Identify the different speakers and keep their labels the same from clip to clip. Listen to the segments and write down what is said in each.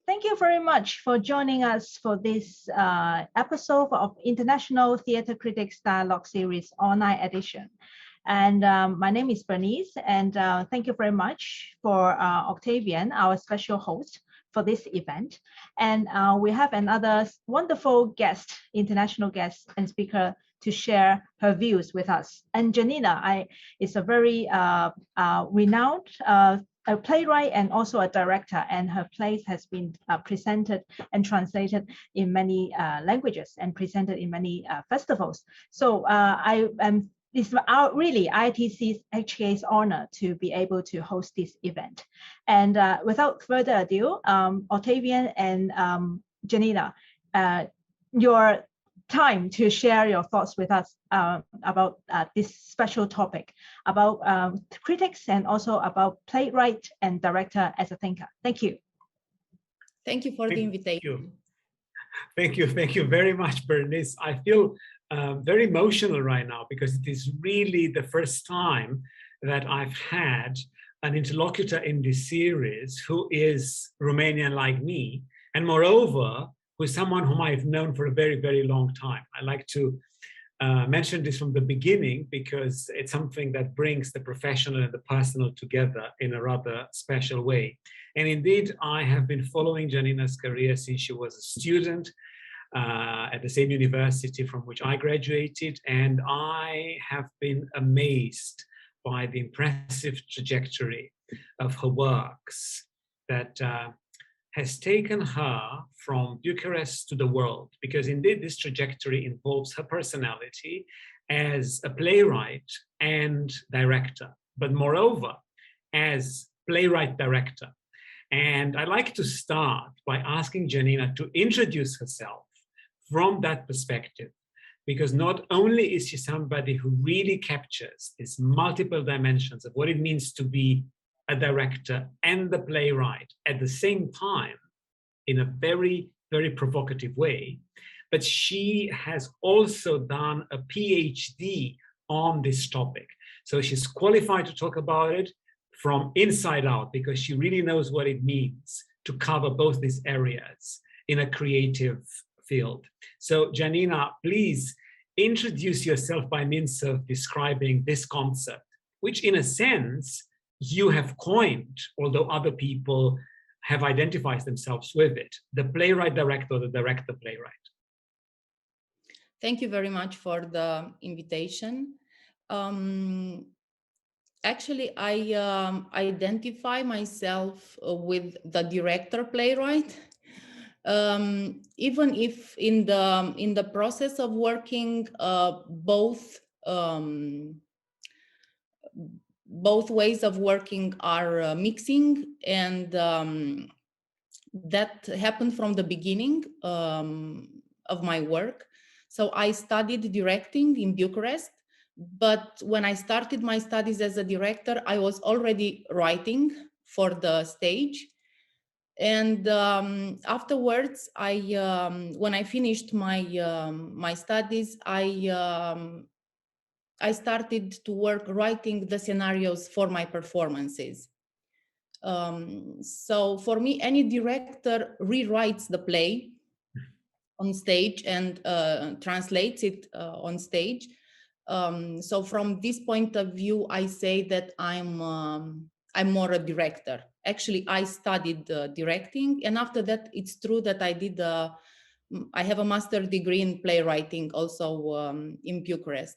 Speaker 1: Thank you very much for joining us for this episode of International Theatre Critics Dialogue Series online edition. And my name is Bernice, and thank you very much for Octavian, our special host for this event. And we have another wonderful guest, international guest and speaker to share her views with us. And Janina is a very renowned a playwright and also a director, and her plays has been presented and translated in many languages and presented in many festivals. So it's really IITC's HKA's honor to be able to host this event. And without further ado, Octavian and Janina, your time to share your thoughts with us about this special topic, about critics and also about playwright and director as a thinker. Thank you.
Speaker 2: Thank you for the invitation.
Speaker 3: Thank you very much, Bernice. I feel very emotional right now because it is really the first time that I've had an interlocutor in this series who is Romanian like me, and moreover, who is someone whom I've known for a very, very long time. I like to mention this from the beginning because it's something that brings the professional and the personal together in a rather special way. And indeed, I have been following Janina's career since she was a student at the same university from which I graduated, and I have been amazed by the impressive trajectory of her works that has taken her from Bucharest to the world, because indeed this trajectory involves her personality as a playwright and director, but moreover, as playwright-director. And I'd like to start by asking Janina to introduce herself from that perspective, because not only is she somebody who really captures these multiple dimensions of what it means to be a director and the playwright at the same time in a very, very provocative way, but she has also done a PhD on this topic. So she's qualified to talk about it from inside out because she really knows what it means to cover both these areas in a creative field. So Janina, please introduce yourself by means of describing this concept, which in a sense you have coined, although other people have identified themselves with it, the playwright-director, the director-playwright.
Speaker 2: Thank you very much for the invitation. Actually, I identify myself with the director-playwright, even if in the process of working, both ways of working are mixing, and that happened from the beginning of my work. So I studied directing in Bucharest, but when I started my studies as a director, I was already writing for the stage. And afterwards, when I finished my studies, I started to work writing the scenarios for my performances. So for me, any director rewrites the play on stage and translates it on stage. So from this point of view, I say that I'm more a director. Actually, I studied directing, and after that, it's true that I have a master's degree in playwriting also in Bucharest.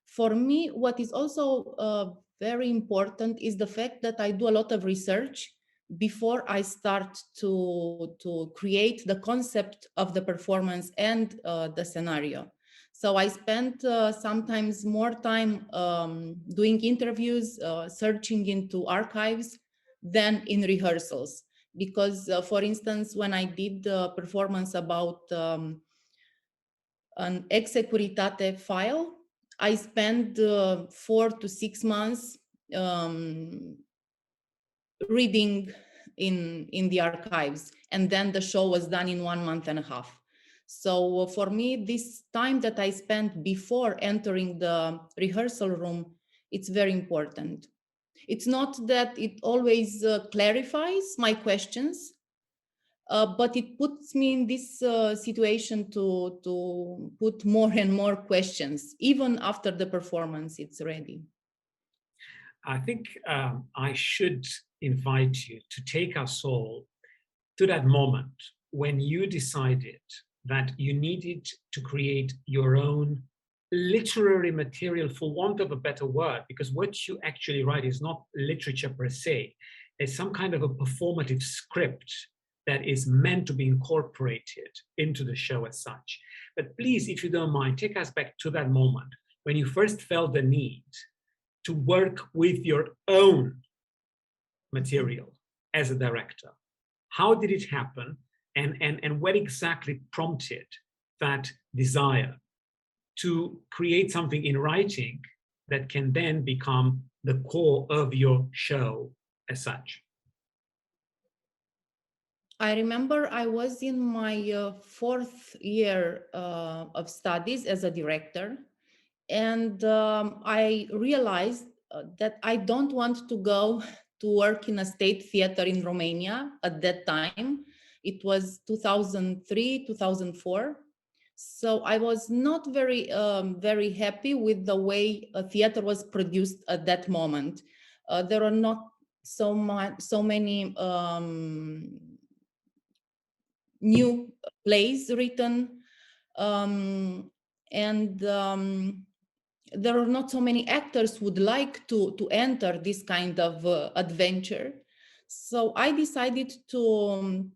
Speaker 2: For me, what is also very important is the fact that I do a lot of research before I start to create the concept of the performance and the scenario. So I spent sometimes more time doing interviews, searching into archives than in rehearsals. Because, for instance, when I did the performance about an Ex Securitate file, I spent 4 to 6 months reading in the archives, and then the show was done in 1.5 months. So for me, this time that I spent before entering the rehearsal room, it's very important. It's not that it always clarifies my questions, but it puts me in this situation to put more and more questions, even after the performance it's ready.
Speaker 3: I think I should invite you to take us all to that moment when you decided that you needed to create your own literary material, for want of a better word, because what you actually write is not literature per se. It's some kind of a performative script that is meant to be incorporated into the show as such. But please, if you don't mind, take us back to that moment when you first felt the need to work with your own material as a director. How did it happen? And what exactly prompted that desire to create something in writing that can then become the core of your show as such?
Speaker 2: I remember I was in my fourth year of studies as a director, and I realized that I don't want to go to work in a state theater in Romania at that time. It was 2003, 2004. So I was not very happy with the way a theater was produced at that moment. There are not so many new plays written, and there are not so many actors who would like to enter this kind of adventure. So I decided to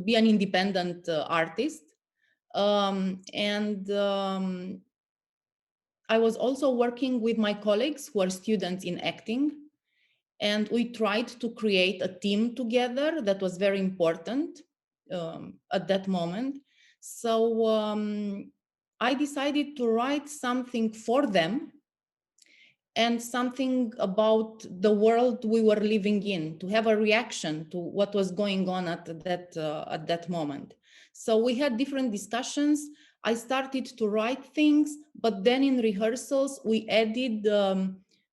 Speaker 2: be an independent artist, and I was also working with my colleagues who are students in acting, and we tried to create a team together. That was very important at that moment. So I decided to write something for them and something about the world we were living in, to have a reaction to what was going on at that moment. So we had different discussions. I started to write things, but then in rehearsals, we added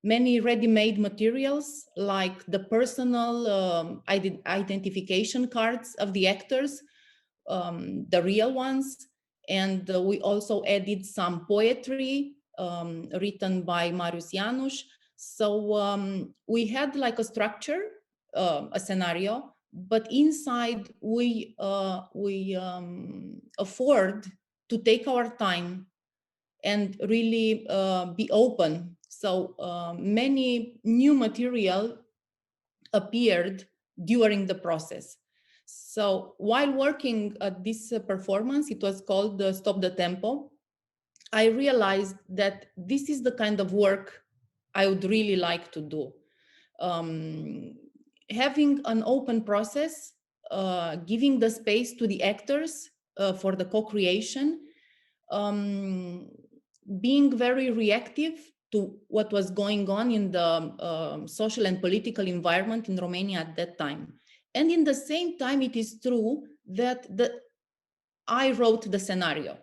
Speaker 2: many ready-made materials, like the personal identification cards of the actors, the real ones. And we also added some poetry written by Marius Janusz. So we had like a structure, a scenario, but inside we afford to take our time and really be open. So many new material appeared during the process. So while working at this performance, it was called Stop the Tempo, I realized that this is the kind of work I would really like to do. Having an open process, giving the space to the actors for the co-creation, being very reactive to what was going on in the social and political environment in Romania at that time. And in the same time, it is true that I wrote the scenario.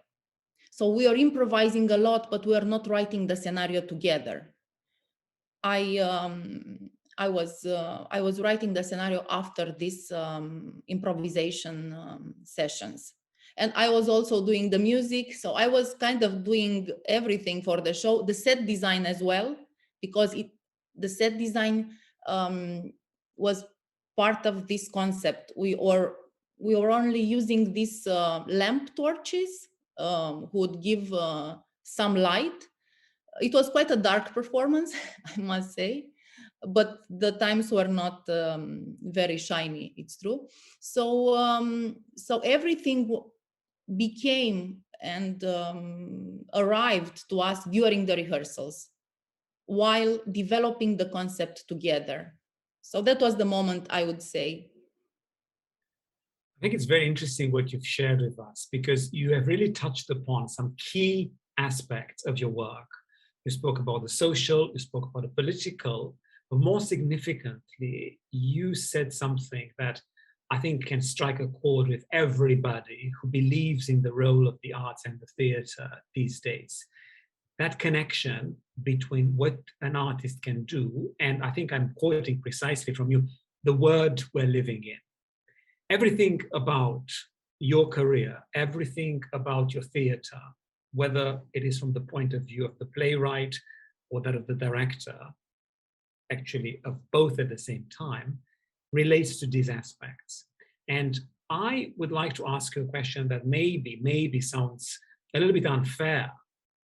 Speaker 2: So we are improvising a lot, but we are not writing the scenario together. I was writing the scenario after these improvisation sessions. And I was also doing the music. So I was kind of doing everything for the show, the set design as well, because the set design was part of this concept. We were only using these lamp torches who would give some light. It was quite a dark performance, I must say, but the times were not very shiny, it's true. So so everything became and arrived to us during the rehearsals while developing the concept together. So that was the moment, I would say.
Speaker 3: I think it's very interesting what you've shared with us, because you have really touched upon some key aspects of your work. You spoke about the social, you spoke about the political, but more significantly, you said something that I think can strike a chord with everybody who believes in the role of the arts and the theater these days. That connection between what an artist can do, and I think I'm quoting precisely from you, the world we're living in. everything about your career, everything about your theater, whether it is from the point of view of the playwright or that of the director, actually of both at the same time, relates to these aspects. And I would like to ask you a question that maybe sounds a little bit unfair,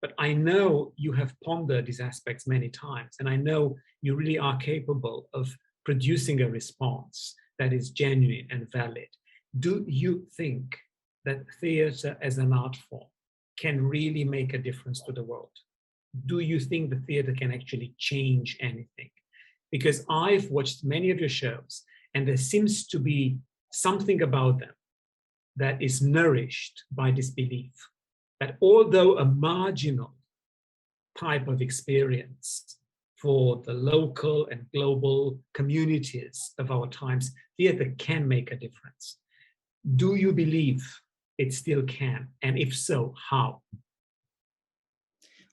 Speaker 3: but I know you have pondered these aspects many times, and I know you really are capable of producing a response that is genuine and valid. Do you think that theater as an art form can really make a difference to the world? Do you think the theater can actually change anything? Because I've watched many of your shows, and there seems to be something about them that is nourished by this belief that although a marginal type of experience for the local and global communities of our times, theater can make a difference. Do you believe it still can? And if so, how?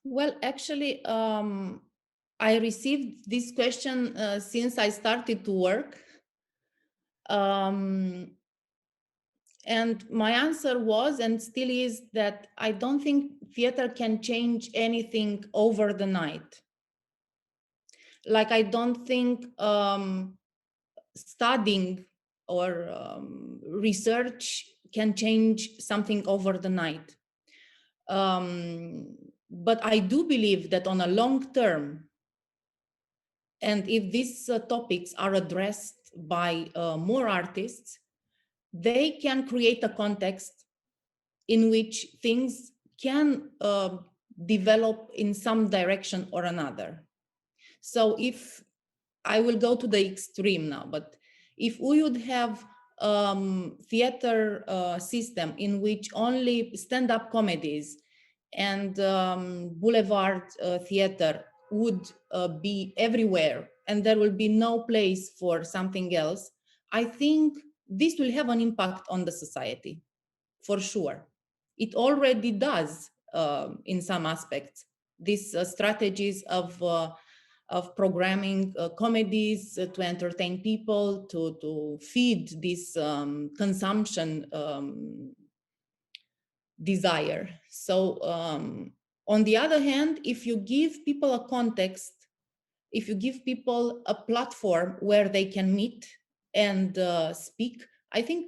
Speaker 2: Well, actually, I received this question since I started to work. And my answer was, and still is, that I don't think theater can change anything over the night. Like, I don't think studying or research can change something over the night. But I do believe that on a long term, and if these topics are addressed by more artists, they can create a context in which things can develop in some direction or another. So if I will go to the extreme now, but if we would have theater system in which only stand-up comedies and boulevard theater would be everywhere, and there will be no place for something else, I think this will have an impact on the society, for sure. It already does in some aspects. These strategies of programming comedies to entertain people, to feed this consumption desire. So on the other hand, if you give people a context, if you give people a platform where they can meet and speak, I think,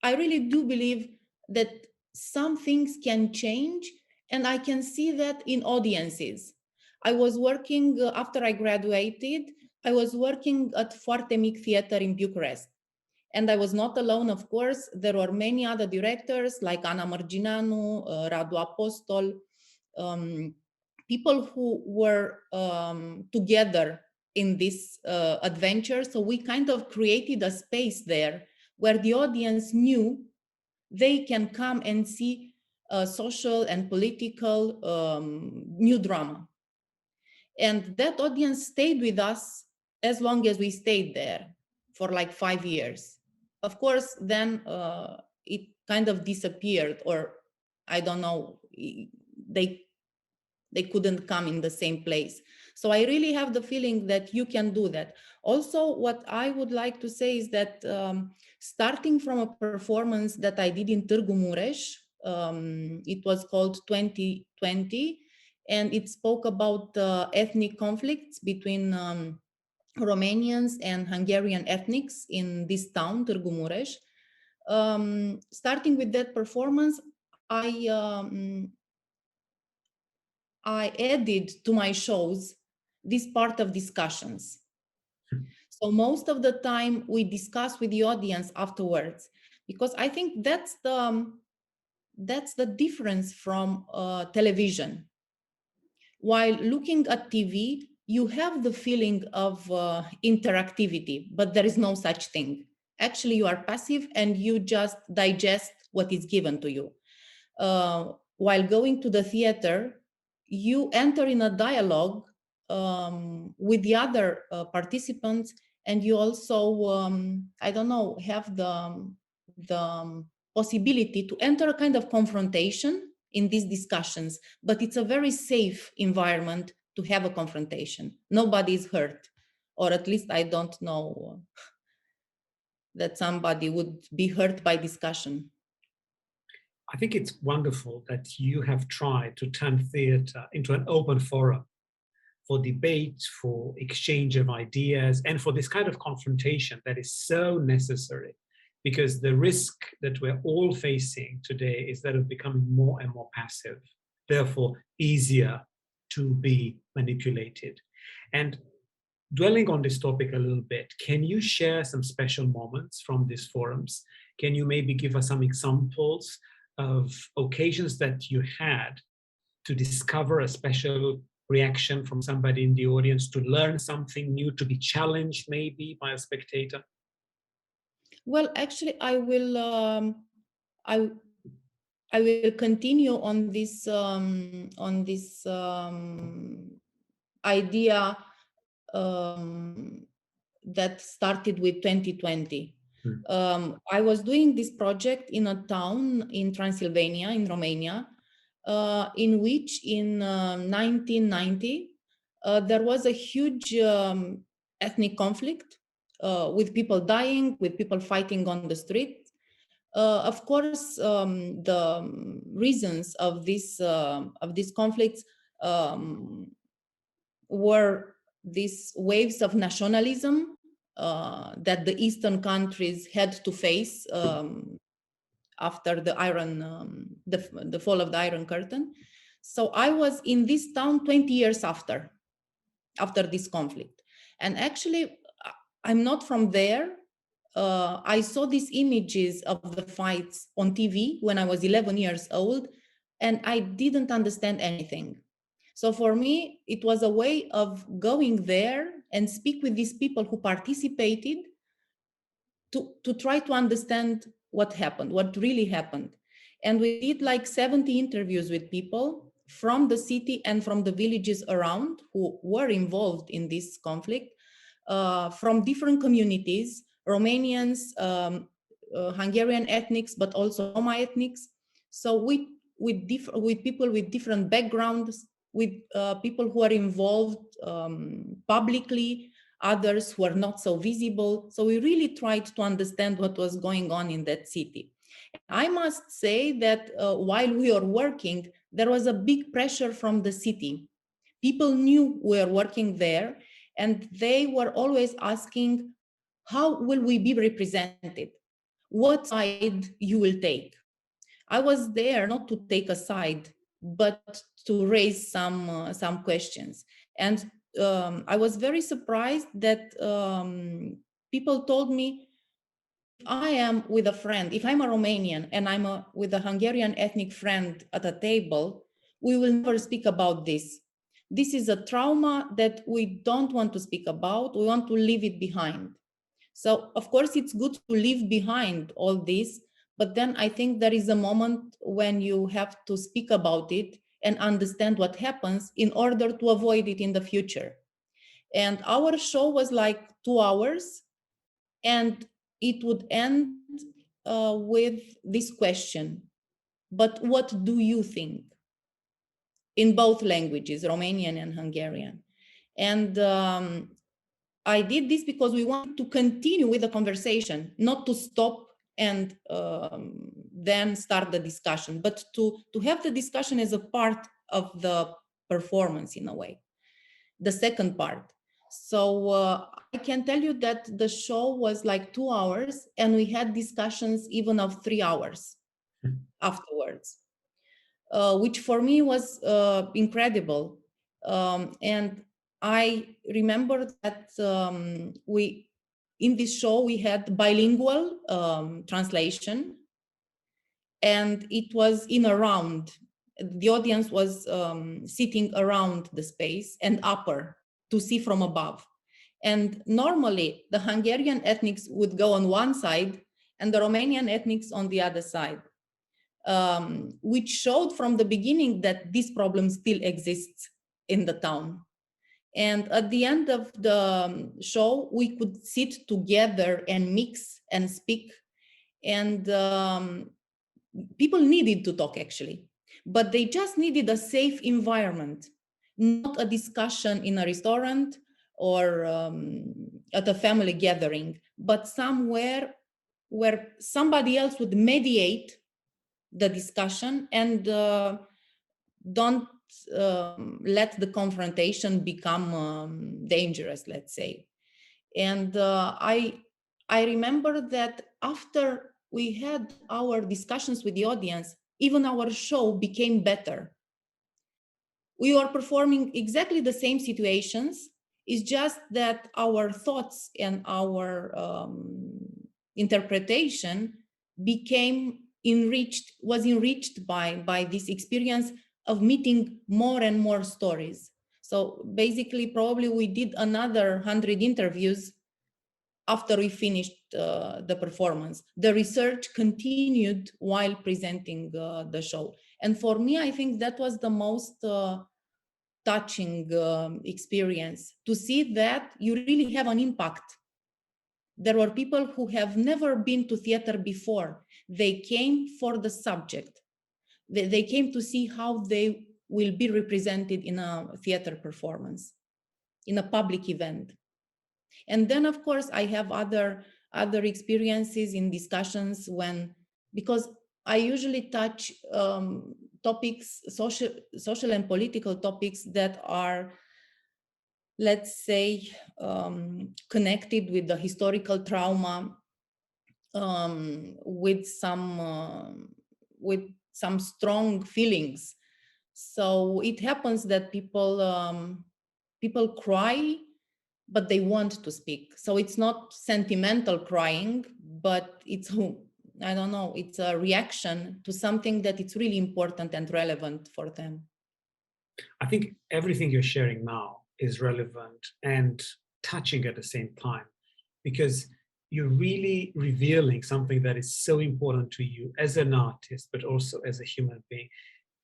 Speaker 2: I really do believe that some things can change, and I can see that in audiences. I was working, after I graduated, I was working at Foarte Mic Theater in Bucharest. And I was not alone, of course. There were many other directors like Ana Mărgineanu, Radu Apostol, people who were together in this adventure. So we kind of created a space there where the audience knew they can come and see social and political new drama. And that audience stayed with us as long as we stayed there, for like 5 years. Of course, then it kind of disappeared, or I don't know, they couldn't come in the same place. So I really have the feeling that you can do that. Also, what I would like to say is that starting from a performance that I did in Târgu Mureș, it was called 2020, and it spoke about ethnic conflicts between Romanians and Hungarian ethnics in this town, Târgu Mureș. Starting with that performance, I added to my shows this part of discussions. So most of the time we discuss with the audience afterwards, because I think that's the difference from television. While looking at TV, you have the feeling of interactivity, but there is no such thing. Actually, you are passive and you just digest what is given to you. While going to the theater, you enter in a dialogue with the other participants, and you also, I don't know, have the possibility to enter a kind of confrontation in these discussions, but it's a very safe environment to have a confrontation. Nobody is hurt, or at least I don't know that somebody would be hurt by discussion.
Speaker 3: I think it's wonderful that you have tried to turn theatre into an open forum for debate, for exchange of ideas, and for this kind of confrontation that is so necessary, because the risk that we're all facing today is that of becoming more and more passive, therefore easier to be manipulated. And dwelling on this topic a little bit, can you share some special moments from these forums? Can you maybe give us some examples of occasions that you had to discover a special reaction from somebody in the audience, to learn something new, to be challenged maybe by a spectator?
Speaker 2: Well, actually, I will continue on this idea that started with 2020. I was doing this project in a town in Transylvania, in Romania, in which in 1990, there was a huge ethnic conflict with people dying, with people fighting on the street. Of course, the reasons of these conflicts were these waves of nationalism that the Eastern countries had to face after the the fall of the Iron Curtain. So I was in this town 20 years after this conflict. And actually, I'm not from there. I saw these images of the fights on TV when I was 11 years old, and I didn't understand anything. So for me, it was a way of going there and speak with these people who participated to try to understand what happened, what really happened. And we did like 70 interviews with people from the city and from the villages around who were involved in this conflict, from different communities, Romanians, Hungarian ethnics, but also Roma ethnics. So with people with different backgrounds, with people who are involved publicly, others who are not so visible. So we really tried to understand what was going on in that city. I must say that while we were working, there was a big pressure from the city. People knew we were working there, and they were always asking, how will we be represented? What side you will take? I was there not to take a side, but to raise some questions. And I was very surprised that people told me, if I am with a friend, if I'm a Romanian and I'm with a Hungarian ethnic friend at a table, we will never speak about this. This is a trauma that we don't want to speak about. We want to leave it behind. So of course, it's good to leave behind all this, but then I think there is a moment when you have to speak about it and understand what happens in order to avoid it in the future. And our show was like 2 hours, and it would end with this question: but what do you think? In both languages, Romanian and Hungarian. And I did this because we wanted to continue with the conversation, not to stop and then start the discussion, but to have the discussion as a part of the performance in a way, the second part. So I can tell you that the show was like 2 hours, and we had discussions even of 3 hours afterwards, which for me was incredible. And I remember that in this show, we had bilingual translation, and it was in a round. The audience was sitting around the space and upper to see from above. And normally the Hungarian ethnics would go on one side and the Romanian ethnics on the other side, which showed from the beginning that this problem still exists in the town. And at the end of the show, we could sit together and mix and speak. And people needed to talk, actually, but they just needed a safe environment, not a discussion in a restaurant or at a family gathering, but somewhere where somebody else would mediate the discussion and don't let the confrontation become dangerous, let's say. And I remember that after we had our discussions with the audience, even our show became better. We were performing exactly the same situations. It's just that our thoughts and our interpretation was enriched by this experience of meeting more and more stories. So basically, probably we did another 100 interviews after we finished the performance. The research continued while presenting the show. And for me, I think that was the most touching experience, to see that you really have an impact. There were people who have never been to theater before. They came for the subject. They came to see how they will be represented in a theater performance, in a public event. And then, of course, I have other experiences in discussions because I usually touch topics, social and political topics that are, let's say, connected with the historical trauma, with some strong feelings. So it happens that people cry, but they want to speak. So it's not sentimental crying, but it's, I don't know, it's a reaction to something that it's really important and relevant for them.
Speaker 3: I think everything you're sharing now is relevant and touching at the same time, because you're really revealing something that is so important to you as an artist, but also as a human being,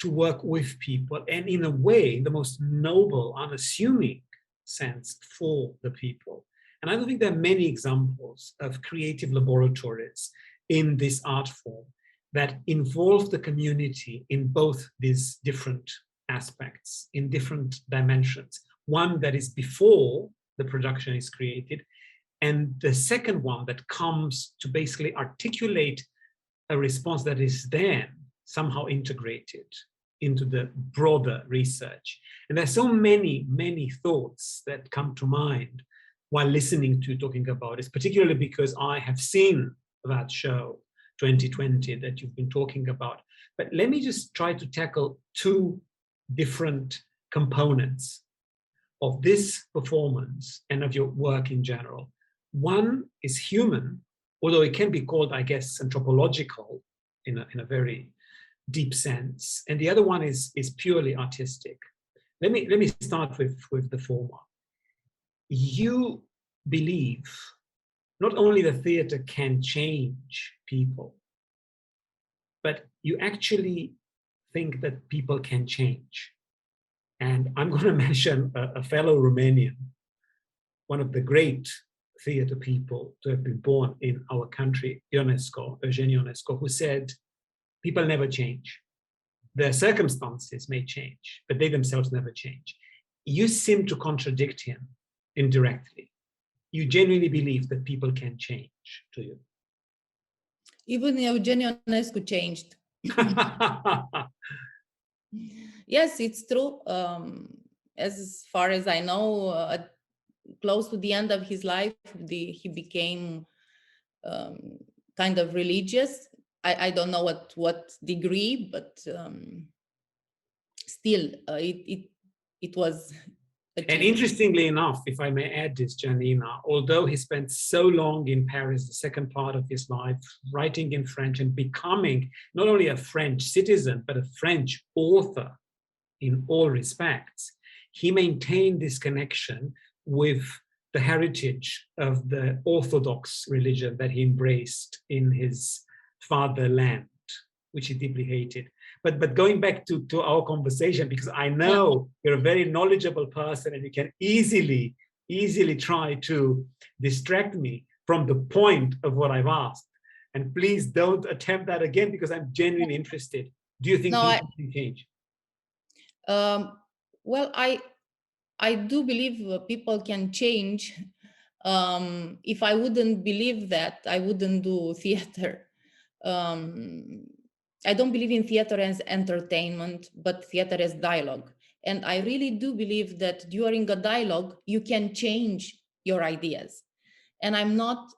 Speaker 3: to work with people, and in a way, the most noble, unassuming sense, for the people. And I don't think there are many examples of creative laboratories in this art form that involve the community in both these different aspects, in different dimensions. One that is before the production is created, and the second one that comes to basically articulate a response that is then somehow integrated into the broader research. And there's so many, many thoughts that come to mind while listening to you talking about this, particularly because I have seen that show 2020 that you've been talking about. But let me just try to tackle two different components of this performance and of your work in general. One is human, although it can be called, I guess, anthropological in a very deep sense, and the other one is purely artistic. Let me start with the former. You believe not only the theater can change people, but you actually think that people can change. And I'm going to mention a fellow Romanian, one of the great theater people to have been born in our country, Ionesco, Eugene Ionesco, who said, people never change. Their circumstances may change, but they themselves never change. You seem to contradict him indirectly. You genuinely believe that people can change, to you.
Speaker 2: Even Eugenio Ionescu changed. Yes, it's true. As far as I know, close to the end of his life, he became kind of religious. I don't know what degree, but still, it was.
Speaker 3: And interestingly enough, if I may add this, Janina, although he spent so long in Paris, the second part of his life, writing in French and becoming not only a French citizen, but a French author in all respects, he maintained this connection with the heritage of the Orthodox religion that he embraced in his fatherland, which he deeply hated. But going back to our conversation, because I know you're a very knowledgeable person and you can easily try to distract me from the point of what I've asked. And please don't attempt that again, because I'm genuinely interested. Do you think people can change?
Speaker 2: Well, I do believe people can change. If I wouldn't believe that, I wouldn't do theater. I don't believe in theater as entertainment, but theater as dialogue. And I really do believe that during a dialogue, you can change your ideas. And I'm not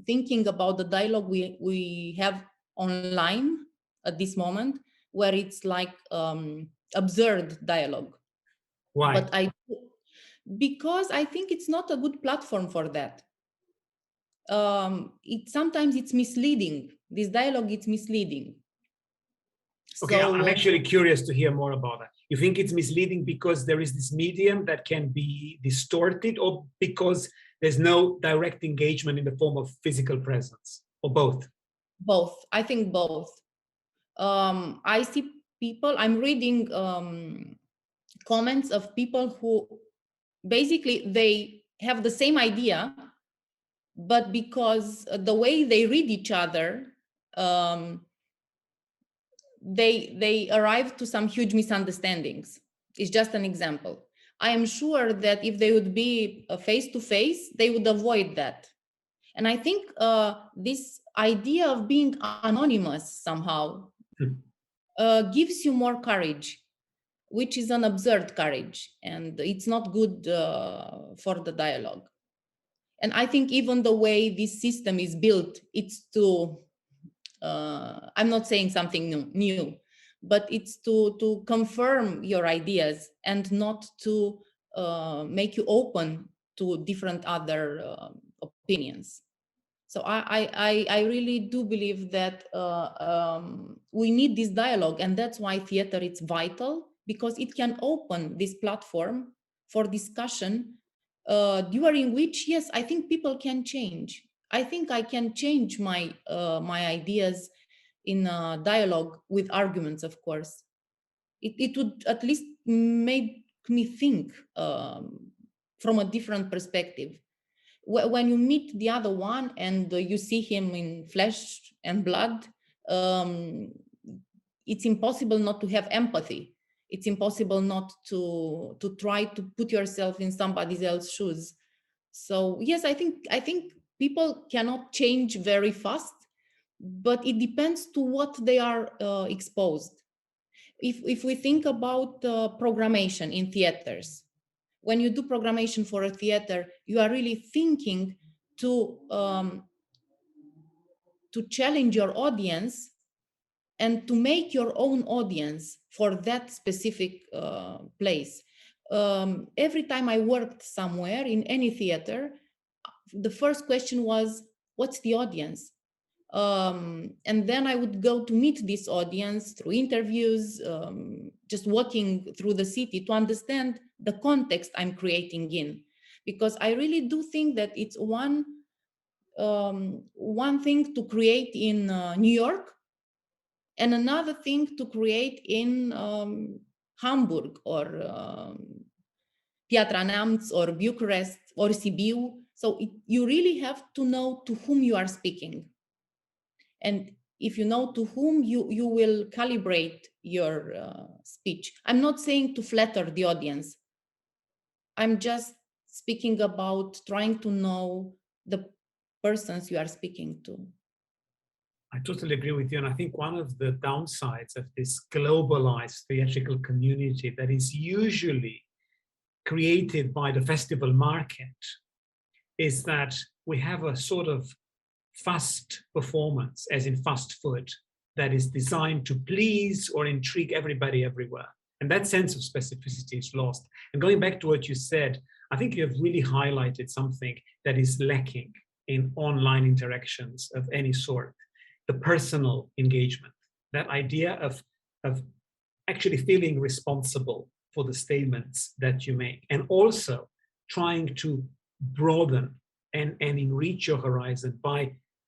Speaker 2: thinking about the dialogue we have online at this moment, where it's like absurd dialogue.
Speaker 3: Why?
Speaker 2: But because I think it's not a good platform for that. Sometimes it's misleading. This dialogue is misleading.
Speaker 3: Okay,
Speaker 2: So,
Speaker 3: I'm actually curious to hear more about that. You think it's misleading because there is this medium that can be distorted, or because there's no direct engagement in the form of physical presence, or both?
Speaker 2: Both. I think both. I see people, I'm reading comments of people who basically they have the same idea, but because the way they read each other, they arrive to some huge misunderstandings. It's just an example. I am sure that if they would be face to face, they would avoid that. And I think this idea of being anonymous somehow gives you more courage, which is an absurd courage, and it's not good for the dialogue. And I think even the way this system is built, it's to, I'm not saying something new, but it's to confirm your ideas and not to make you open to different other opinions. So I really do believe that we need this dialogue, and that's why theater is vital, because it can open this platform for discussion during which, yes, I think people can change. I think I can change my my ideas in a dialogue with arguments, of course. It would at least make me think from a different perspective. When you meet the other one and you see him in flesh and blood, it's impossible not to have empathy. It's impossible not to try to put yourself in somebody else's shoes. So yes, I think people cannot change very fast, but it depends to what they are exposed. If we think about programmation in theaters, when you do programmation for a theater, you are really thinking to challenge your audience and to make your own audience for that specific place. Every time I worked somewhere in any theater, the first question was, what's the audience? And then I would go to meet this audience through interviews, just walking through the city to understand the context I'm creating in. Because I really do think that it's one thing to create in New York, and another thing to create in Hamburg or Piatra Neamț or Bucharest or Sibiu. So you really have to know to whom you are speaking. And if you know to whom, you will calibrate your speech. I'm not saying to flatter the audience. I'm just speaking about trying to know the persons you are speaking to.
Speaker 3: I totally agree with you. And I think one of the downsides of this globalized theatrical community that is usually created by the festival market is that we have a sort of fast performance, as in fast food, that is designed to please or intrigue everybody everywhere. And that sense of specificity is lost. And going back to what you said, I think you have really highlighted something that is lacking in online interactions of any sort: the personal engagement, that idea of actually feeling responsible for the statements that you make, and also trying to broaden and enrich your horizon by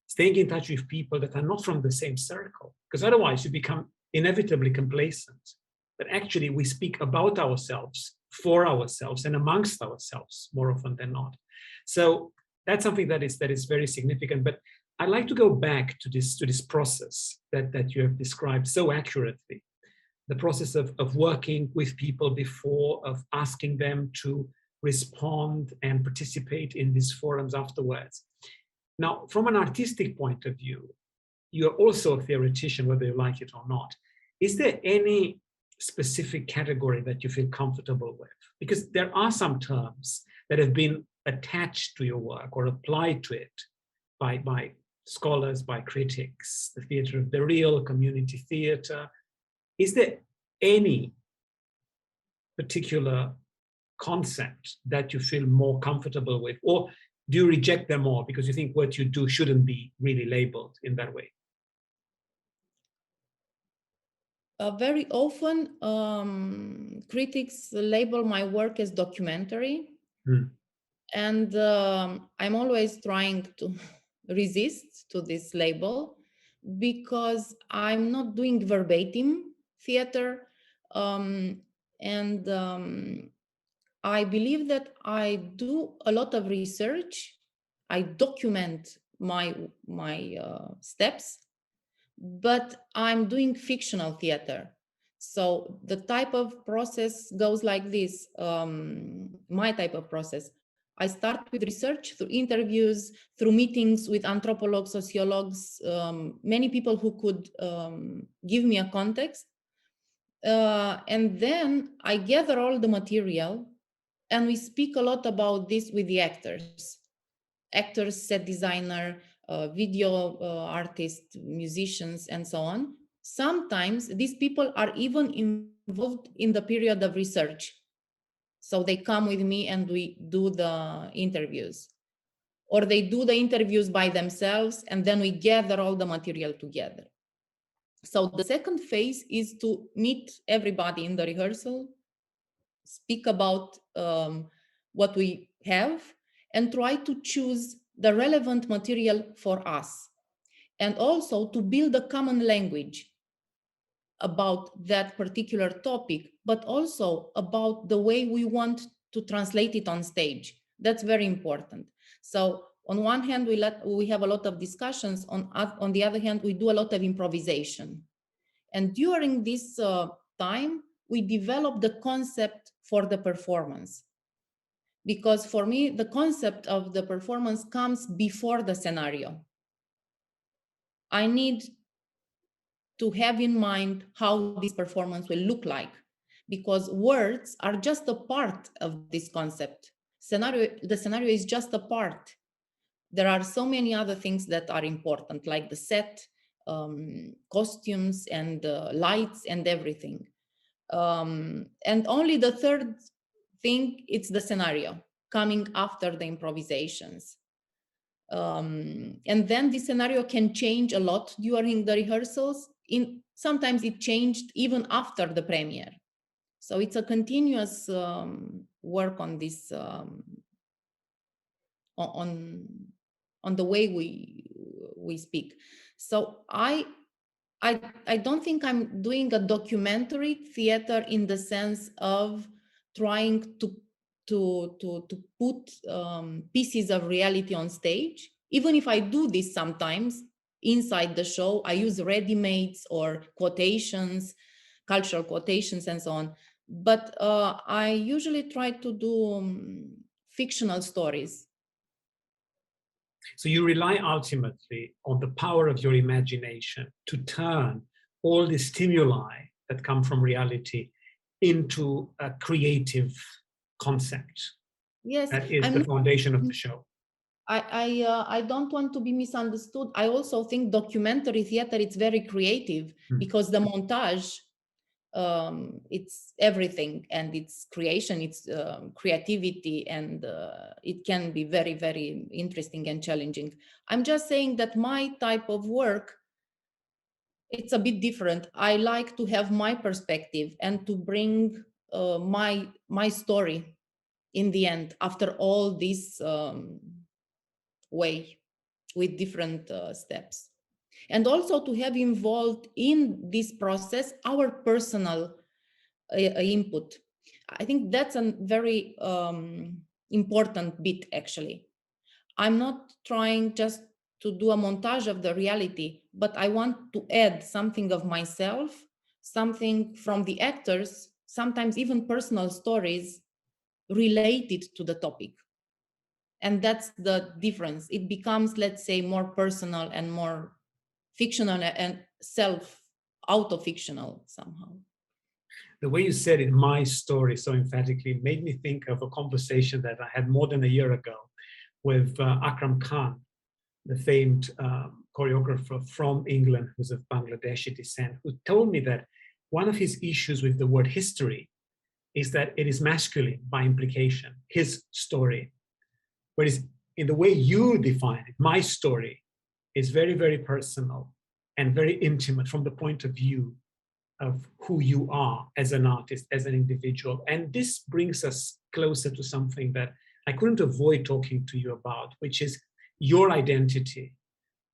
Speaker 3: staying in touch with people that are not from the same circle, because otherwise you become inevitably complacent. But actually we speak about ourselves, for ourselves, and amongst ourselves more often than not. So that's something that is very significant. But I'd like to go back to this process that you have described so accurately, the process of working with people before, of asking them to respond and participate in these forums afterwards. Now, from an artistic point of view, you're also a theoretician, whether you like it or not. Is there any specific category that you feel comfortable with? Because there are some terms that have been attached to your work or applied to it by scholars, by critics, the theater of the real, community theater. Is there any particular concept that you feel more comfortable with, or do you reject them all because you think what you do shouldn't be really labeled in that way?
Speaker 2: Very often, critics label my work as documentary. And I'm always trying to resist to this label because I'm not doing verbatim theater. I believe that I do a lot of research. I document my steps, but I'm doing fictional theater. So the type of process goes like this. My type of process. I start with research through interviews, through meetings with anthropologues, sociologues, many people who could give me a context. And then I gather all the material, and we speak a lot about this with the actors, set designer, video artists, musicians, and so on. Sometimes these people are even involved in the period of research. So they come with me and we do the interviews. Or they do the interviews by themselves, and then we gather all the material together. So the second phase is to meet everybody in the rehearsal, speak about what we have, and try to choose the relevant material for us. And also to build a common language about that particular topic, but also about the way we want to translate it on stage. That's very important. So on one hand, we have a lot of discussions. On the other hand, we do a lot of improvisation. And during this time, we develop the concept for the performance. Because for me, the concept of the performance comes before the scenario. I need to have in mind how this performance will look like, because words are just a part of this concept. The scenario is just a part. There are so many other things that are important, like the set, costumes, and lights, and everything. And only the third thing, it's the scenario coming after the improvisations. And then the scenario can change a lot during the rehearsals. Sometimes it changed even after the premiere. So it's a continuous work on this, on the way we speak. So I don't think I'm doing a documentary theater in the sense of trying to put pieces of reality on stage. Even if I do this sometimes inside the show, I use ready-mades or quotations, cultural quotations, and so on. But I usually try to do fictional stories.
Speaker 3: So you rely ultimately on the power of your imagination to turn all the stimuli that come from reality into a creative concept.
Speaker 2: Yes,
Speaker 3: that is the foundation of the show.
Speaker 2: I don't want to be misunderstood. I also think documentary theater, it's very creative because the montage, it's everything, and it's creation, it's creativity, and it can be very, very interesting and challenging. I'm just saying that my type of work, it's a bit different. I like to have my perspective and to bring my story in the end after all this way with different steps. And also to have involved in this process our personal input. I think that's a very important bit, actually. I'm not trying just to do a montage of the reality, but I want to add something of myself, something from the actors, sometimes even personal stories, related to the topic. And that's the difference. It becomes, let's say, more personal and more fictional and auto-fictional somehow.
Speaker 3: The way you said it, my story, so emphatically, made me think of a conversation that I had more than a year ago with Akram Khan, the famed choreographer from England, who's of Bangladeshi descent, who told me that one of his issues with the word history is that it is masculine by implication, his story. Whereas in the way you define it, my story is very, very personal and very intimate from the point of view of who you are as an artist, as an individual. And this brings us closer to something that I couldn't avoid talking to you about, which is your identity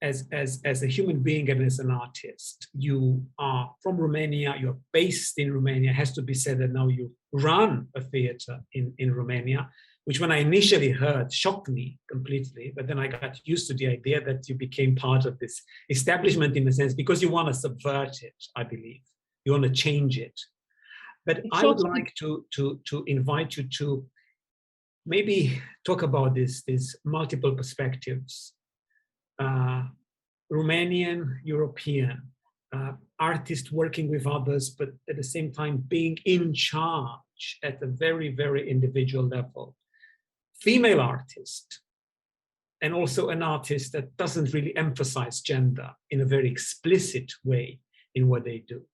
Speaker 3: as a human being and as an artist. You are from Romania, you're based in Romania. It has to be said that now you run a theater in Romania, which when I initially heard shocked me completely, but then I got used to the idea that you became part of this establishment in a sense, because you want to subvert it, I believe. You want to change it. But I would like to invite you to maybe talk about these multiple perspectives. Romanian, European, artist working with others, but at the same time being in charge at a very, very individual level. Female artist, and also an artist that doesn't really emphasize gender in a very explicit way in what they do.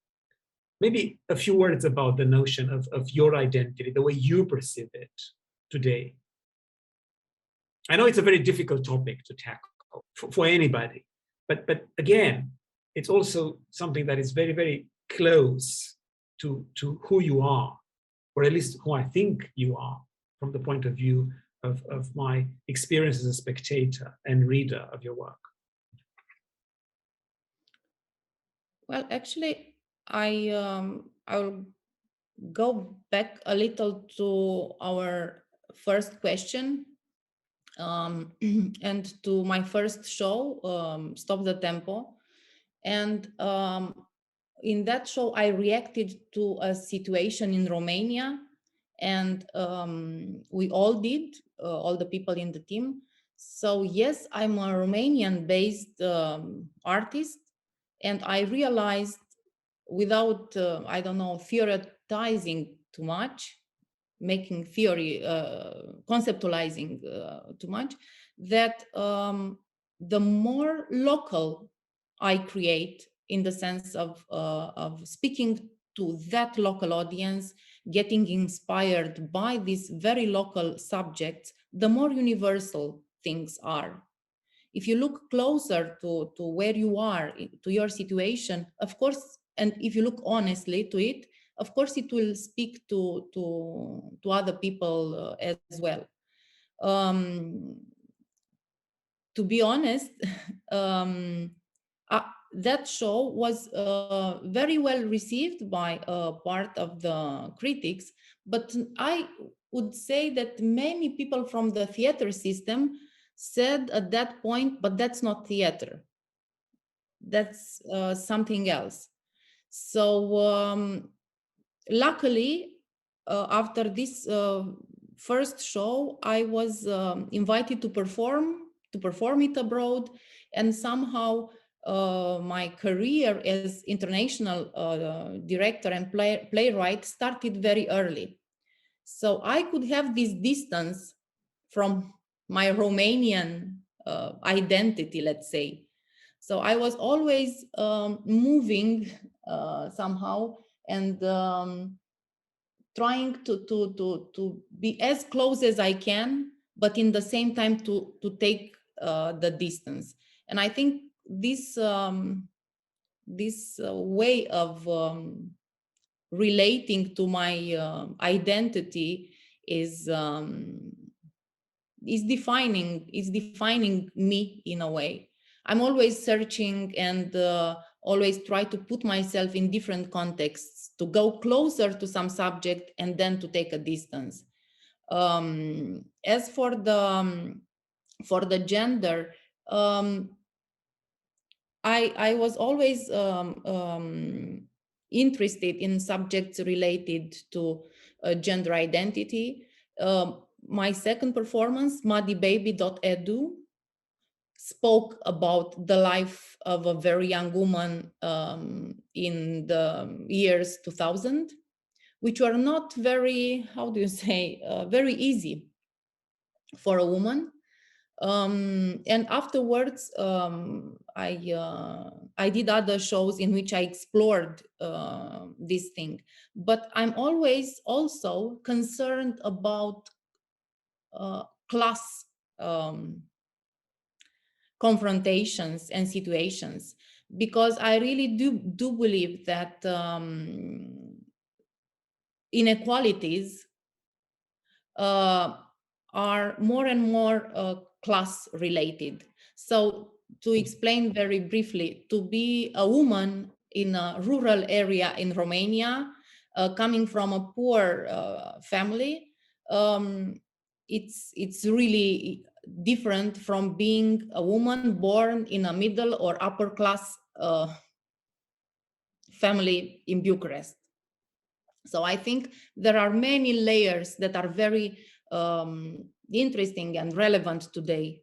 Speaker 3: Maybe a few words about the notion of your identity, the way you perceive it today. I know it's a very difficult topic to tackle for anybody, but again, it's also something that is very, very close to who you are, or at least who I think you are, from the point of view of my experience as a spectator and reader of your work.
Speaker 2: Well, actually, I'll go back a little to our first question and to my first show, Stop the Tempo. And in that show, I reacted to a situation in Romania, and we all did, all the people in the team. So yes, I'm a Romanian-based artist, and I realized, without, I don't know, theorizing too much, making theory, conceptualizing too much, that the more local I create, in the sense of speaking to that local audience, getting inspired by these very local subjects, the more universal things are. If you look closer to where you are, to your situation, of course, and if you look honestly to it, of course, it will speak to other people as well. To be honest, that show was very well received by part of the critics, but I would say that many people from the theater system said at that point, but that's not theater. That's something else. So luckily, after this first show, I was invited to perform it abroad, and somehow my career as international director and playwright started very early. So I could have this distance from my Romanian identity, let's say. So I was always moving somehow, and trying to be as close as I can, but in the same time to take the distance. And I think this way of relating to my identity is defining me in a way. I'm always searching and always try to put myself in different contexts, to go closer to some subject and then to take a distance. As for the gender, I was always interested in subjects related to gender identity. My second performance, muddybaby.edu, spoke about the life of a very young woman in the years 2000, which were not very, how do you say, very easy for a woman. And afterwards, I did other shows in which I explored this thing. But I'm always also concerned about class confrontations and situations, because I really do believe that inequalities are more and more class related. So to explain very briefly, to be a woman in a rural area in Romania, coming from a poor family, it's really different from being a woman born in a middle or upper class family in Bucharest. So I think there are many layers that are very interesting and relevant today.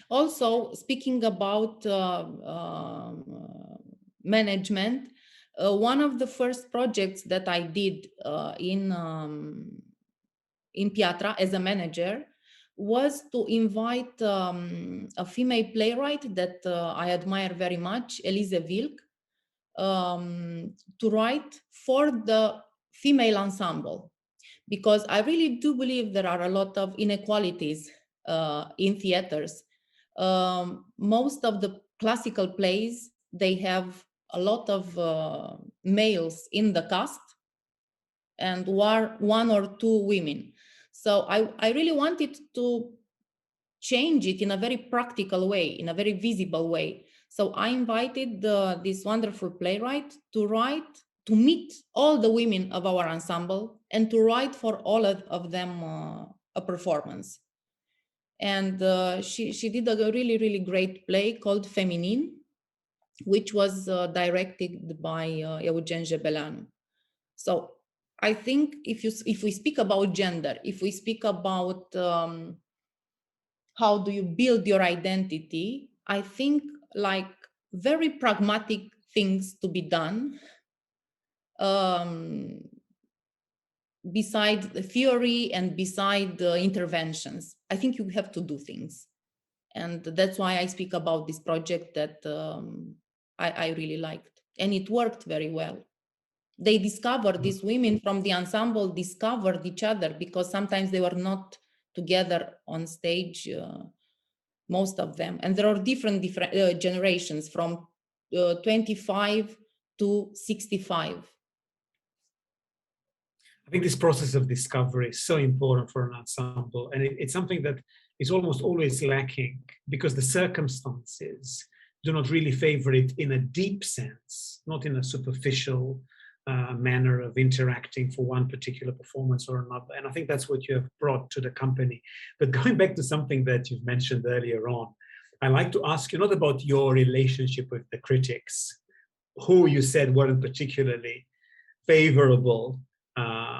Speaker 2: Also, speaking about management, one of the first projects that I did in Piatra as a manager was to invite a female playwright that I admire very much, Elise Wilk, to write for the female ensemble, because I really do believe there are a lot of inequalities in theaters. Most of the classical plays, they have a lot of males in the cast and one or two women. So I really wanted to change it in a very practical way, in a very visible way. So I invited this wonderful playwright to meet all the women of our ensemble and to write for all of them a performance. And she did a really, really great play called Feminin, which was directed by Eugen Jebeleanu. So I think if we speak about gender, if we speak about how do you build your identity, I think like very pragmatic things to be done beside the theory and beside the interventions. I think you have to do things. And that's why I speak about this project that I really liked. And it worked very well. They discovered, these women from the ensemble discovered each other, because sometimes they were not together on stage, most of them. And there are different generations from 25 to 65.
Speaker 3: I think this process of discovery is so important for an ensemble, and it's something that is almost always lacking because the circumstances do not really favor it in a deep sense, not in a superficial manner of interacting for one particular performance or another. And I think that's what you have brought to the company. But going back to something that you've mentioned earlier on, I'd like to ask you not about your relationship with the critics, who you said weren't particularly favorable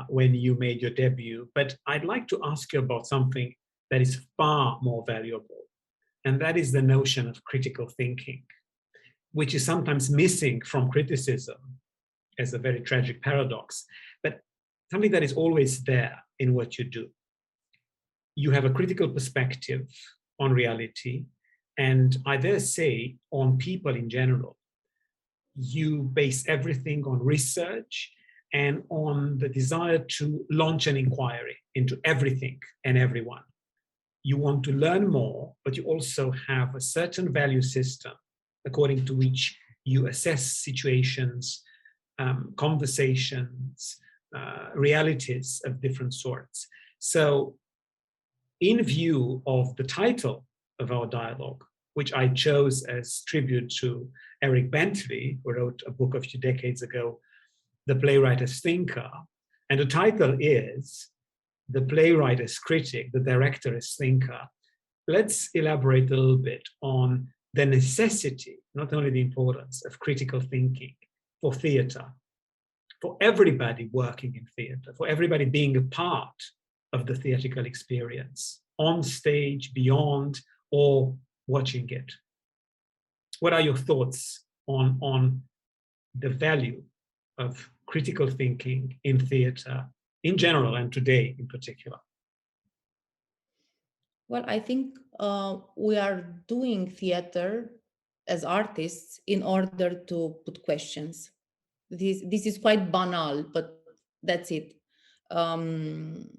Speaker 3: when you made your debut, but I'd like to ask you about something that is far more valuable, and that is the notion of critical thinking, which is sometimes missing from criticism as a very tragic paradox, but something that is always there in what you do. You have a critical perspective on reality, and I dare say on people in general. You base everything on research and on the desire to launch an inquiry into everything and everyone. You want to learn more, but you also have a certain value system according to which you assess situations, conversations, realities of different sorts. So in view of the title of our dialogue, which I chose as tribute to Eric Bentley, who wrote a book a few decades ago, The Playwright as Thinker, and the title is The Playwright as Critic, the Director as Thinker. Let's elaborate a little bit on the necessity, not only the importance, of critical thinking for theater, for everybody working in theater, for everybody being a part of the theatrical experience, on stage, beyond, or watching it. What are your thoughts on the value of critical thinking in theater in general and today in particular?
Speaker 2: Well, I think we are doing theater as artists in order to put questions. This is quite banal, but that's it. And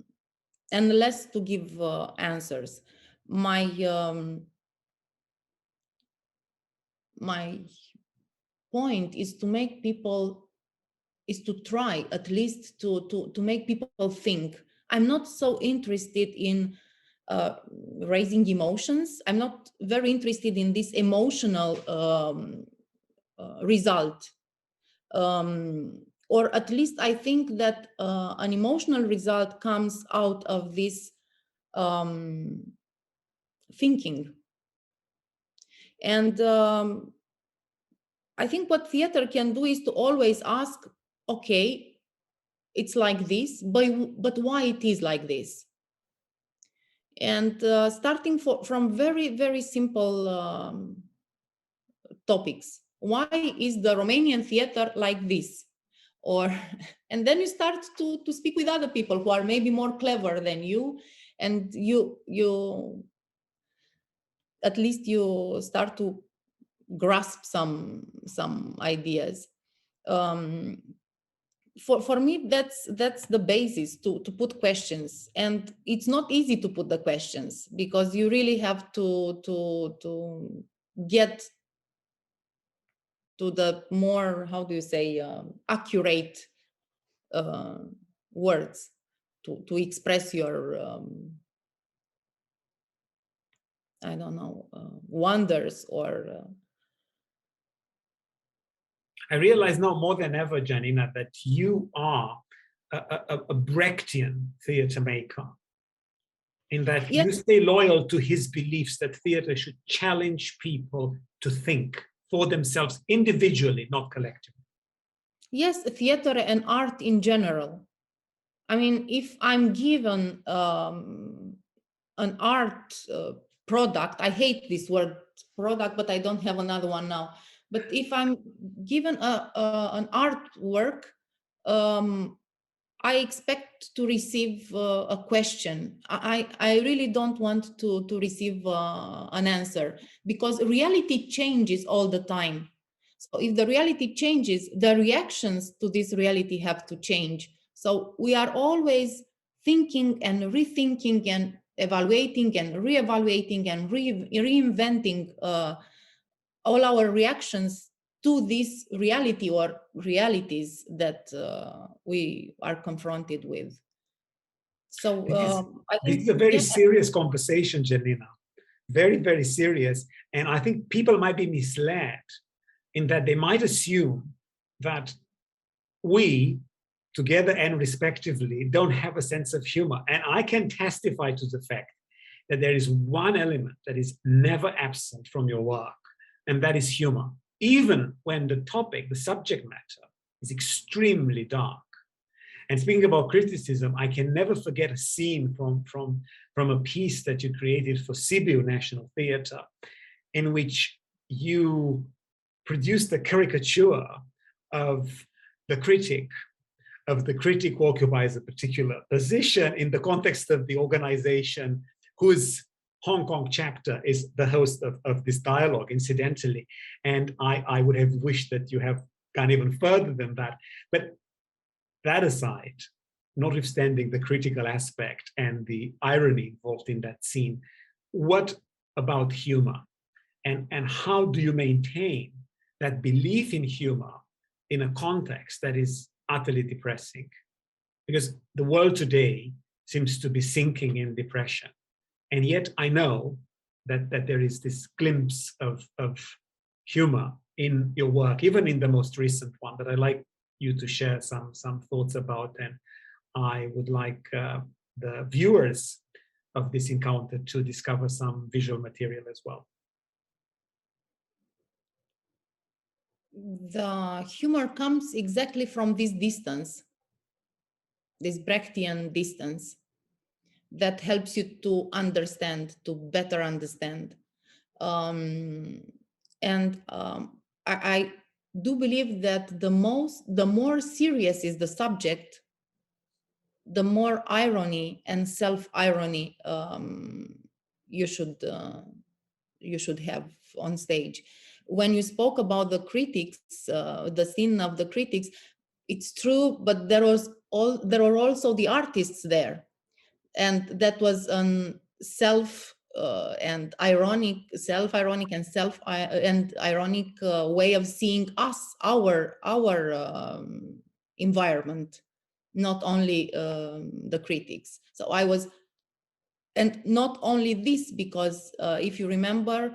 Speaker 2: less to give answers. My point is to make people, is to try at least to make people think. I'm not so interested in raising emotions. I'm not very interested in this emotional result. Or at least I think that an emotional result comes out of this thinking. And I think what theater can do is to always ask, okay, it's like this, but why it is like this? And starting from very, very simple topics. Why is the Romanian theater like this? Or, and then you start to speak with other people who are maybe more clever than you, and you at least you start to grasp some ideas. For me, that's the basis to put questions, and it's not easy to put the questions because you really have to get to the more, how do you say, accurate words to express your I don't know, wonders or
Speaker 3: I realize now more than ever, Janina, that you are a Brechtian theater maker, in that
Speaker 2: yes.
Speaker 3: you stay loyal to his beliefs that theater should challenge people to think for themselves individually, not collectively.
Speaker 2: Yes, theater and art in general. I mean, if I'm given an art product, I hate this word product, but I don't have another one now. But if I'm given an artwork, I expect to receive a question. I really don't want to receive an answer, because reality changes all the time. So if the reality changes, the reactions to this reality have to change. So we are always thinking and rethinking and evaluating and reevaluating and reinventing all our reactions to this reality or realities that we are confronted with. So I think
Speaker 3: this is a very serious conversation, Janina. Very, very serious. And I think people might be misled in that they might assume that we, together and respectively, don't have a sense of humor. And I can testify to the fact that there is one element that is never absent from your work, and that is humor. Even when the topic, the subject matter, is extremely dark. And speaking about criticism, I can never forget a scene from a piece that you created for Sibiu National Theatre, in which you produced a caricature of the critic who occupies a particular position in the context of the organization whose Hong Kong chapter is the host of this dialogue, incidentally. And I would have wished that you have gone even further than that. But that aside, notwithstanding the critical aspect and the irony involved in that scene, what about humor? And how do you maintain that belief in humor in a context that is utterly depressing? Because the world today seems to be sinking in depression. And yet I know that there is this glimpse of humor in your work, even in the most recent one, that I'd like you to share some thoughts about. And I would like the viewers of this encounter to discover some visual material as well.
Speaker 2: The humor comes exactly from this distance, this Brechtian distance, that helps you to understand, to better understand. I do believe that the more serious is the subject, the more irony and self-irony you should have on stage. When you spoke about the critics, the scene of the critics, it's true, but there were also the artists there, and that was self and ironic, self-ironic and ironic way of seeing us, our environment, not only the critics. So I was, and not only this, because if you remember,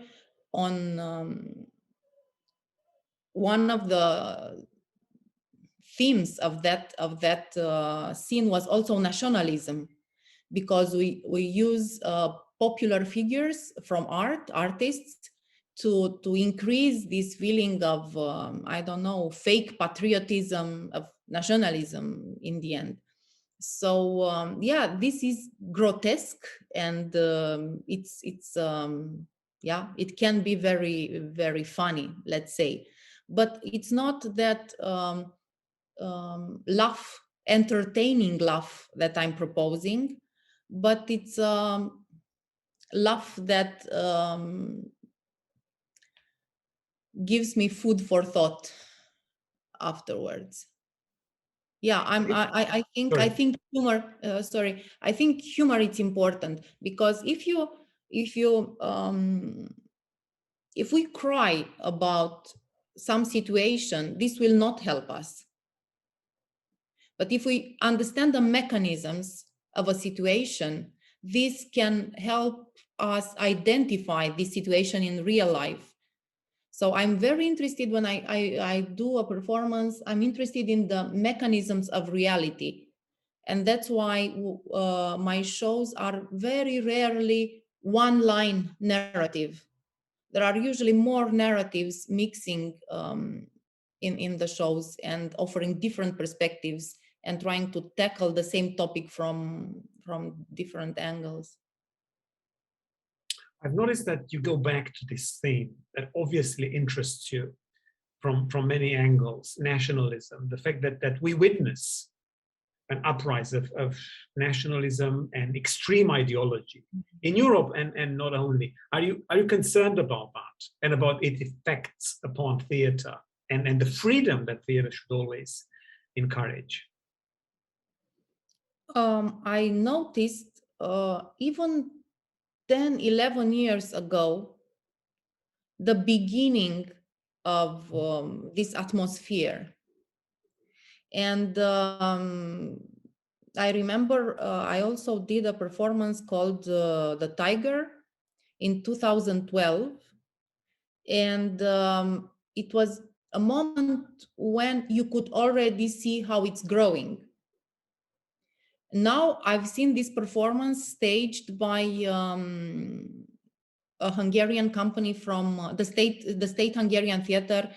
Speaker 2: on one of the themes of that scene was also nationalism, because we use popular figures from artists to increase this feeling of I don't know, fake patriotism, of nationalism in the end. So yeah, this is grotesque, and it's yeah, it can be very, very funny, let's say, but it's not that entertaining laugh that I'm proposing, but it's laugh that gives me food for thought afterwards. Yeah, I think humor. Sorry, I think humor is important, because if we cry about some situation, this will not help us. But if we understand the mechanisms of a situation, this can help us identify this situation in real life. So I'm very interested when I do a performance, I'm interested in the mechanisms of reality. And that's why my shows are very rarely one-line narrative. There are usually more narratives mixing in the shows and offering different perspectives and trying to tackle the same topic from different angles.
Speaker 3: I've noticed that you go back to this theme that obviously interests you from many angles: nationalism, the fact that we witness an uprising of nationalism and extreme ideology in Europe, and not only. Are you concerned about that and about its effects upon theater and the freedom that theater should always encourage?
Speaker 2: I noticed even 10, 11 years ago, the beginning of this atmosphere. And I remember I also did a performance called The Tiger in 2012. And it was a moment when you could already see how it's growing. Now I've seen this performance staged by a Hungarian company from the state Hungarian theater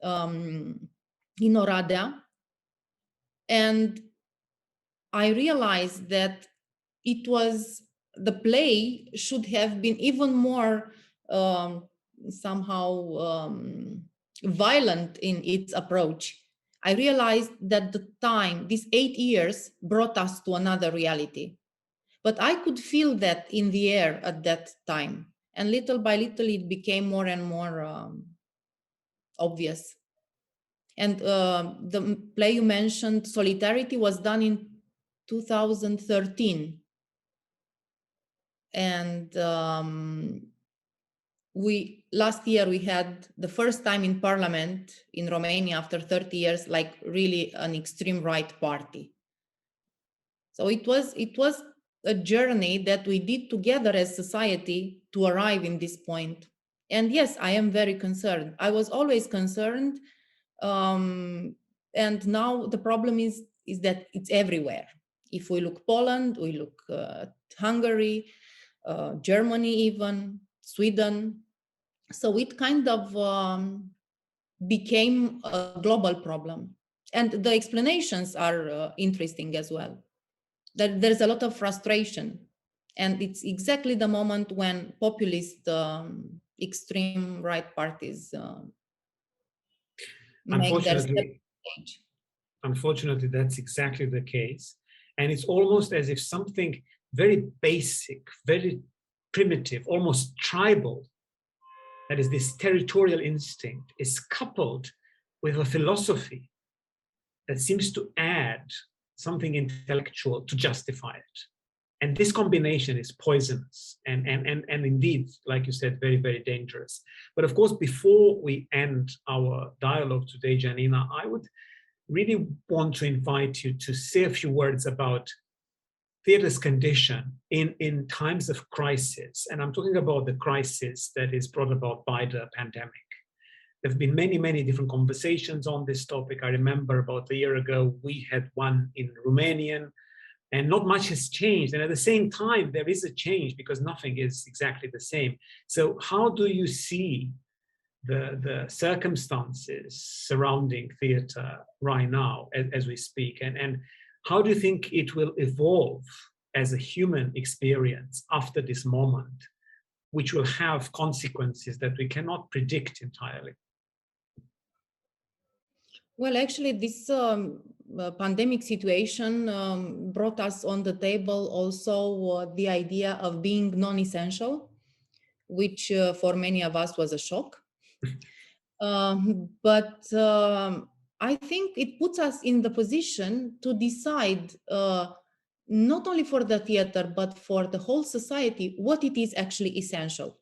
Speaker 2: in Oradea. And I realized that the play should have been even more somehow violent in its approach. I realized that the time, these 8 years, brought us to another reality. But I could feel that in the air at that time. And little by little, it became more and more obvious. And the play you mentioned, Solidarity, was done in 2013. And last year we had the first time in parliament in Romania after 30 years, like really an extreme right party. So it was a journey that we did together as society to arrive in this point. And yes, I am very concerned. I was always concerned. And now the problem is that it's everywhere. If we look Poland, we look Hungary, Germany, even Sweden. So it kind of became a global problem. And the explanations are interesting as well. That there's a lot of frustration. And it's exactly the moment when populist extreme right parties make their step change.
Speaker 3: Unfortunately, that's exactly the case. And it's almost as if something very basic, very primitive, almost tribal, that is this territorial instinct, is coupled with a philosophy that seems to add something intellectual to justify it. And this combination is poisonous and indeed, like you said, very, very dangerous. But of course, before we end our dialogue today, Janina, I would really want to invite you to say a few words about theater's condition in times of crisis. And I'm talking about the crisis that is brought about by the pandemic. There have been many, many different conversations on this topic. I remember about a year ago, we had one in Romanian, and not much has changed. And at the same time, there is a change because nothing is exactly the same. So how do you see the circumstances surrounding theater right now as we speak? And how do you think it will evolve as a human experience after this moment, which will have consequences that we cannot predict entirely?
Speaker 2: Well, actually, this pandemic situation brought us on the table also the idea of being non-essential, which for many of us was a shock. But I think it puts us in the position to decide not only for the theater, but for the whole society, what it is actually essential.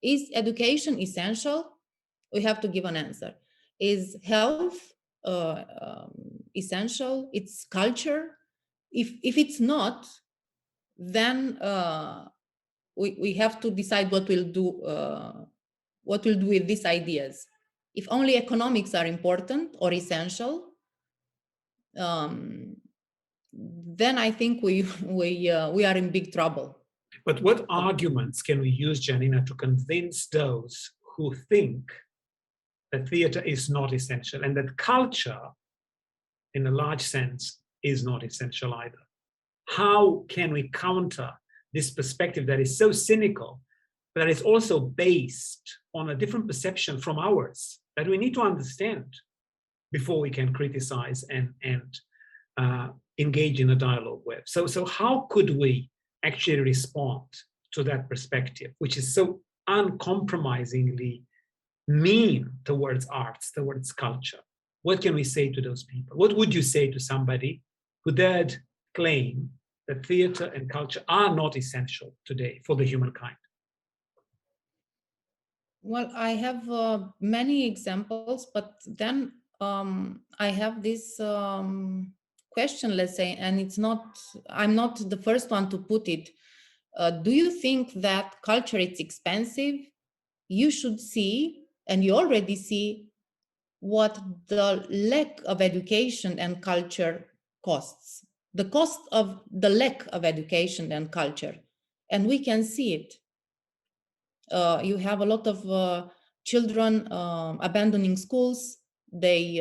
Speaker 2: Is education essential? We have to give an answer. Is health essential? It's culture? If it's not, then we have to decide what we'll do with these ideas. If only economics are important or essential, then I think we are in big trouble.
Speaker 3: But what arguments can we use, Janina, to convince those who think that theater is not essential and that culture, in a large sense, is not essential either? How can we counter this perspective that is so cynical, but that is also based on a different perception from ours that we need to understand before we can criticize and engage in a dialogue with? So how could we actually respond to that perspective, which is so uncompromisingly mean towards arts, towards culture? What can we say to those people? What would you say to somebody who dared claim that theater and culture are not essential today for the humankind?
Speaker 2: Well, I have many examples, but then I have this question, let's say, and I'm not the first one to put it. Do you think that culture is expensive? You should see, and you already see, what the lack of education and culture costs, the cost of the lack of education and culture, and we can see it. You have a lot of children abandoning schools. They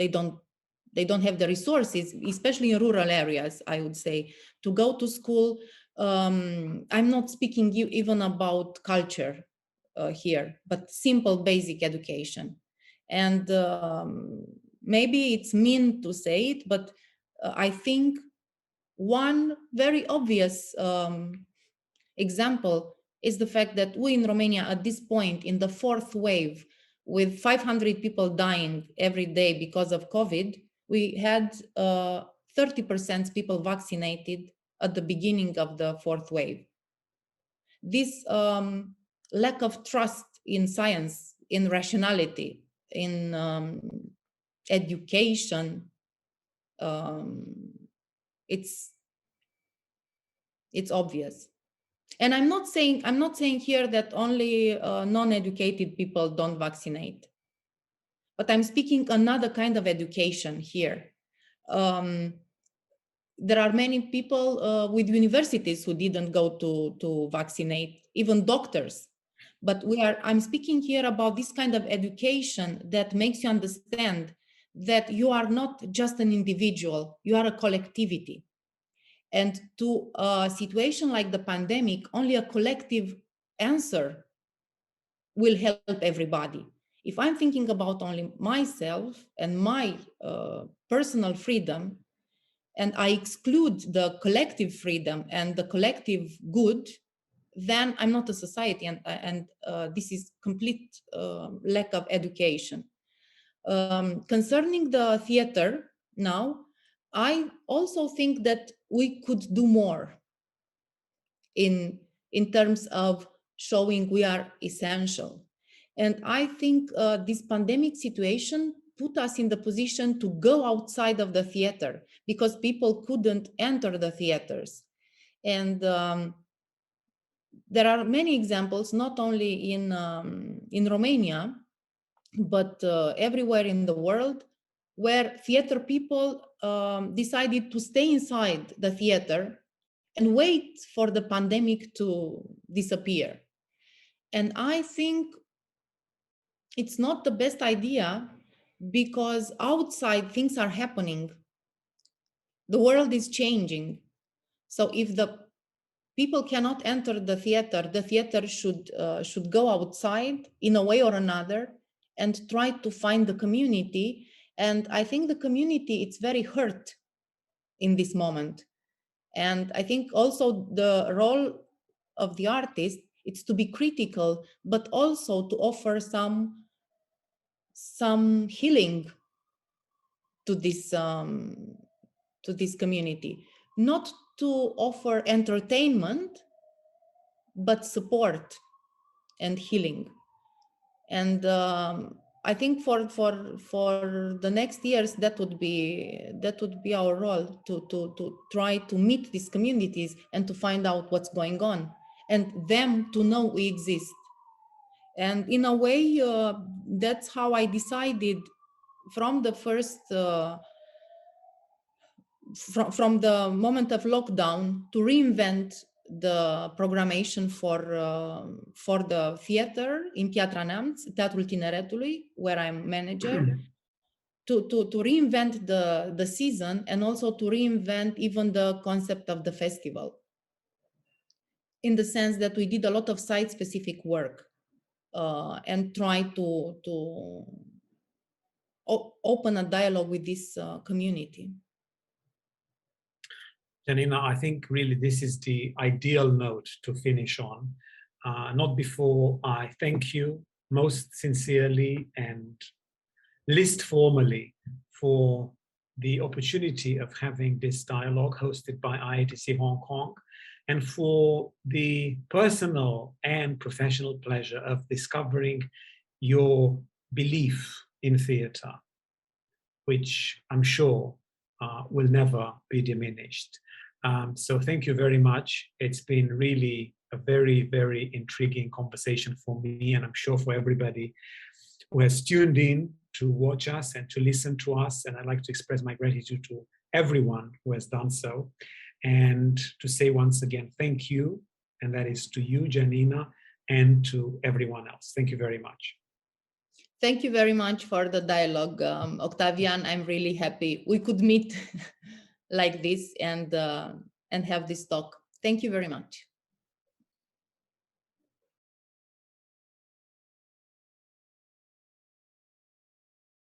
Speaker 2: don't have the resources, especially in rural areas, I would say, to go to school. I'm not speaking even about culture here, but simple basic education. And maybe it's mean to say it, but I think one very obvious example is the fact that we in Romania at this point in the fourth wave, with 500 people dying every day because of COVID, we had 30% people vaccinated at the beginning of the fourth wave. This lack of trust in science, in rationality, in education, it's obvious. And I'm not saying here that only non-educated people don't vaccinate, but I'm speaking another kind of education here. There are many people with universities who didn't go to vaccinate, even doctors, But I'm speaking here about this kind of education that makes you understand that you are not just an individual, you are a collectivity. And to a situation like the pandemic, only a collective answer will help everybody. If I'm thinking about only myself and my personal freedom, and I exclude the collective freedom and the collective good, then I'm not a society, and this is complete lack of education. Concerning the theater now, I also think that we could do more in terms of showing we are essential. And I think this pandemic situation put us in the position to go outside of the theater because people couldn't enter the theaters. And there are many examples, not only in Romania, but everywhere in the world, where theater people decided to stay inside the theater and wait for the pandemic to disappear. And I think it's not the best idea because outside things are happening. The world is changing. So if the people cannot enter the theater should go outside in a way or another and try to find the community. And I think the community, it's very hurt in this moment. And I think also the role of the artist, it's to be critical, but also to offer some healing to this community. Not to offer entertainment, but support and healing. And I think for the next years, that would be our role, to try to meet these communities and to find out what's going on, and them to know we exist. And in a way, that's how I decided from the first from the moment of lockdown to reinvent the programmation for the theater in Piatra Neamț, Teatrul Tineretului, where I'm manager, to reinvent the season, and also to reinvent even the concept of the festival, in the sense that we did a lot of site-specific work and try to open a dialogue with this community.
Speaker 3: Janina, I think really this is the ideal note to finish on. Not before I thank you most sincerely and least formally for the opportunity of having this dialogue hosted by IATC Hong Kong, and for the personal and professional pleasure of discovering your belief in theatre, which I'm sure will never be diminished. So thank you very much. It's been really a very, very intriguing conversation for me, and I'm sure for everybody who has tuned in to watch us and to listen to us. And I'd like to express my gratitude to everyone who has done so, and to say once again, thank you. And that is to you, Janina, and to everyone else. Thank you very much.
Speaker 2: Thank you very much for the dialogue, Octavian. I'm really happy we could meet like this and have this talk. Thank you very much.